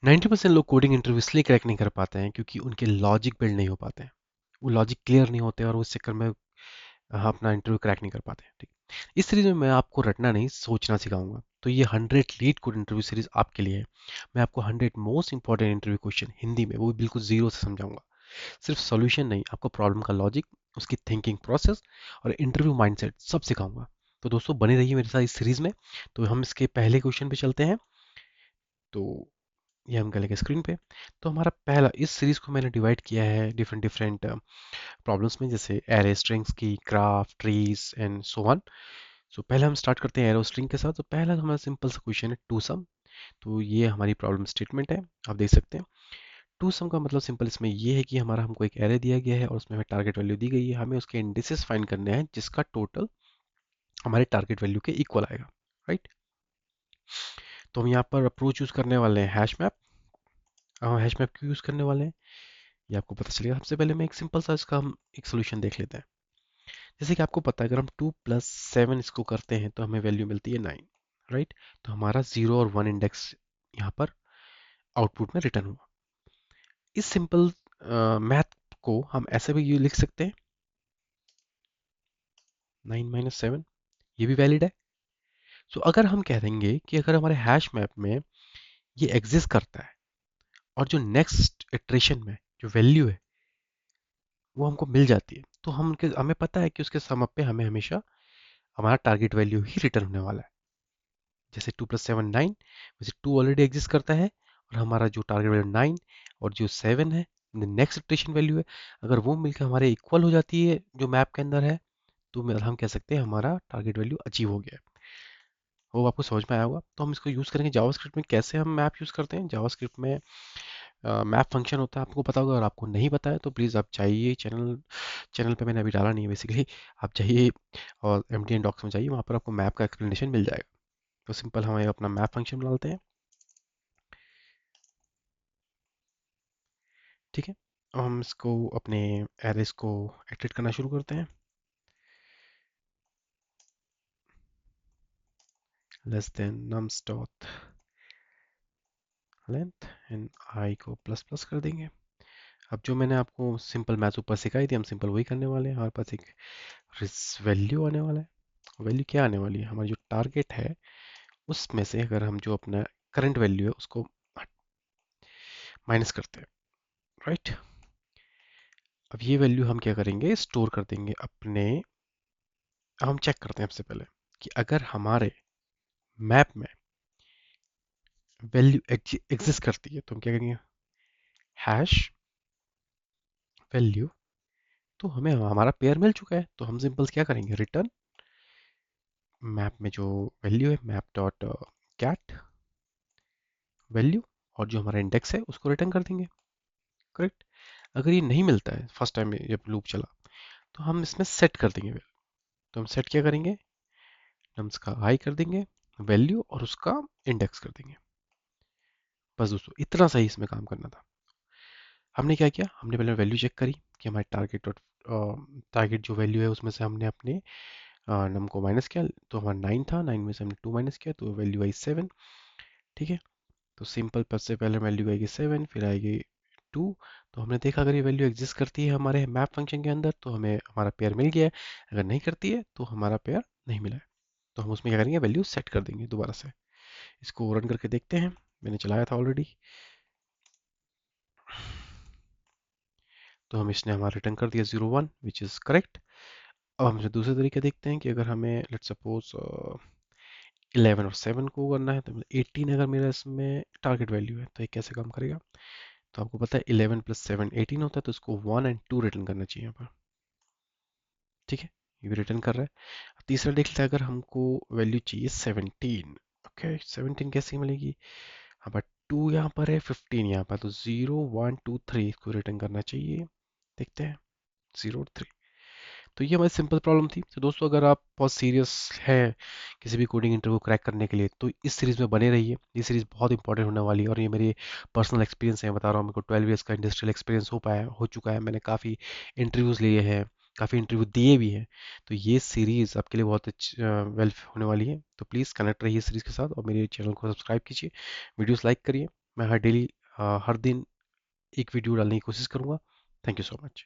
90% लोग coding interview इसलिए crack नहीं कर पाते हैं क्योंकि उनके लॉजिक बिल्ड नहीं हो पाते हैं। वो लॉजिक क्लियर नहीं होते और उस चक्कर में अपना इंटरव्यू क्रैक नहीं कर पाते हैं। ठीक। इस सीरीज में मैं आपको रटना नहीं सोचना सिखाऊंगा। तो ये 100 लीड कोड इंटरव्यू सीरीज आपके लिए है। मैं आपको 100 most important interview question Hindi में, वो भी बिल्कुल जीरो से समझाऊंगा। सिर्फ सॉल्यूशन नहीं, आपको प्रॉब्लम का लॉजिक, उसकी थिंकिंग प्रोसेस और इंटरव्यू माइंडसेट सब सिखाऊंगा। तो दोस्तों बने रहिए मेरे साथ इस सीरीज में। तो हम इसके पहले क्वेश्चन पे चलते हैं। तो ये हम करेंगे स्क्रीन पे। तो हमारा पहला, इस सीरीज को मैंने डिवाइड किया है डिफरेंट डिफरेंट प्रॉब्लम्स में, जैसे एरे स्ट्रिंग्स की, graph, trees and so on. So पहले हम स्टार्ट करते हैं एरो स्ट्रिंग के साथ। तो पहला हमारा सिंपल सा क्वेश्चन है टू सम। तो ये हमारी प्रॉब्लम स्टेटमेंट है, आप देख सकते हैं। टू सम का मतलब सिंपल इसमें ये है कि हमारा, हमको एक एरे दिया गया है और उसमें हमें टारगेट वैल्यू दी गई है। हमें उसके इंडिसेस फाइंड करने हैं जिसका टोटल हमारे टारगेट वैल्यू के इक्वल आएगा। राइट। तो हम यहाँ पर अप्रोच यूज करने वाले हैं हैश मैप। हैश मैप क्यों यूज करने वाले हैं ये आपको पता चलेगा। सबसे पहले मैं एक सिंपल सा इसका हम एक सोल्यूशन देख लेते हैं। जैसे कि आपको पता है, अगर हम 2 + 7 इसको करते हैं तो हमें वैल्यू मिलती है 9। राइट। तो हमारा 0 और 1 इंडेक्स यहाँ पर आउटपुट में रिटर्न हुआ। इस सिंपल मैथ को हम ऐसे भी लिख सकते हैं, 9 - 7, ये भी वैलिड है। सो अगर हम कह देंगे कि अगर हमारे हैश मैप में ये एग्जिस्ट करता है और जो नेक्स्ट इटरेशन में जो वैल्यू है वो हमको मिल जाती है, तो हमें पता है कि उसके सम अप पे हमें हमेशा हमारा टारगेट वैल्यू ही रिटर्न होने वाला है। जैसे 2 + 7 9, वैसे 2 ऑलरेडी एग्जिस्ट करता है और हमारा जो टारगेट वैल्यू 9 और जो 7 है, नेक्स्ट इटरेशन वैल्यू है, अगर वो मिलकर हमारे इक्वल हो जाती है जो मैप के अंदर है, तो हम कह सकते हैं हमारा टारगेट वैल्यू अचीव हो गया है। वो आपको समझ में आया होगा। तो हम इसको यूज़ करेंगे जावास्क्रिप्ट में। कैसे हम मैप यूज़ करते हैं जावास्क्रिप्ट में, मैप फंक्शन होता है, आपको पता होगा। और आपको नहीं पता है तो प्लीज़ आप जाइए, चैनल चैनल पे मैंने अभी डाला नहीं है बेसिकली। आप जाइए और MTN डॉक्स में जाइए, वहाँ पर आपको मैप का एक्सप्लेनेशन मिल जाएगा। तो सिंपल हम अपना मैप फंक्शन डालते हैं। ठीक है। अब हम इसको अपने एरेस को एक्टिवेट करना शुरू करते हैं। Less than nums dot length and I को प्लस प्लस कर देंगे। अब जो मैंने आपको सिंपल मैथ्स ऊपर सिखाई थी, हम सिंपल वही करने वाले हैं। हमारे पास एक वैल्यू आने वाला है। वैल्यू क्या आने वाली है, हमारा जो टारगेट है उसमें से अगर हम जो अपना करंट वैल्यू है उसको माइनस करते हैं। राइट। अब ये वैल्यू हम क्या करेंगे, स्टोर कर देंगे अपने। अब हम चेक करते हैं सबसे पहले कि अगर हमारे मैप में वैल्यू एग्जिस्ट करती है तो हम क्या करेंगे, हैश वैल्यू। तो हमें हमारा पेयर मिल चुका है, तो हम सिंपल क्या करेंगे, रिटर्न मैप में जो वैल्यू है, मैप डॉट कैट वैल्यू, और जो हमारा इंडेक्स है उसको रिटर्न कर देंगे। करेक्ट। अगर ये नहीं मिलता है फर्स्ट टाइम में जब लूप चला, तो हम इसमें सेट कर देंगे value। तो हम सेट क्या करेंगे, नम्स का हाई कर देंगे, वैल्यू और उसका इंडेक्स कर देंगे। बस दोस्तों इतना सही इसमें काम करना था। हमने क्या किया, हमने पहले वैल्यू चेक करी कि हमारे टारगेट जो वैल्यू है उसमें से हमने अपने नम को माइनस किया। तो हमारा 9 था, 9 में से हमने 2 माइनस किया तो वैल्यू आई 7। ठीक है। तो सिंपल सबसे पहले वैल्यू आएगी 7, फिर आएगी 2। तो हमने देखा अगर ये वैल्यू एग्जिस्ट करती है हमारे मैप फंक्शन के अंदर तो हमें हमारा पेयर मिल गया है। अगर नहीं करती है तो हमारा पेयर नहीं मिला है। तो हम उसमें क्या करेंगे, वैल्यू सेट कर देंगे दोबारा से। इसको रन करके देखते हैं। मैंने चलाया था ऑलरेडी। तो हम इसने हमारा रिटर्न कर दिया 0 1, विच इज़ करेक्ट। अब हम इसे दूसरे तरीके देखते हैं कि अगर हमें लेट सपोज 11 और 7 को करना है, तो 18 अगर मेरा इसमें टारगेट वैल्यू है तो ये कैसे काम करेगा। तो आपको पता है 11 + 7 18 होता है, तो इसको 1 और 2 रिटर्न करना चाहिए यहाँ पर। ठीक है। ये भी रिटर्न कर रहा है। अब तीसरा देख लेते हैं, अगर हमको वैल्यू चाहिए 17। ओके, 17 कैसे मिलेगी। हाँ बट 2 यहाँ पर है, 15 यहाँ पर, तो 0 1 2 3 इसको रिटर्न करना चाहिए। देखते हैं, 0 और 3। तो ये हमारी सिंपल प्रॉब्लम थी। तो दोस्तों अगर आप बहुत सीरियस हैं किसी भी कोडिंग इंटरव्यू क्रैक करने के लिए, तो इस सीरीज़ में बने रहिए। ये सीरीज़ बहुत इंपॉर्टेंट होने वाली है और ये मेरी पर्सनल एक्सपीरियंस है, बता रहा हूँ। मेरे को 12 ईयर्स का इंडस्ट्रियल एक्सपीरियंस हो चुका है। मैंने काफ़ी इंटरव्यूज़ लिए हैं, काफ़ी इंटरव्यू दिए भी हैं। तो ये सीरीज़ आपके लिए बहुत वेल होने वाली है। तो प्लीज़ कनेक्ट रहिए सीरीज़ के साथ और मेरे चैनल को सब्सक्राइब कीजिए, वीडियोस लाइक करिए। मैं हर दिन एक वीडियो डालने की कोशिश करूंगा। Thank you so much.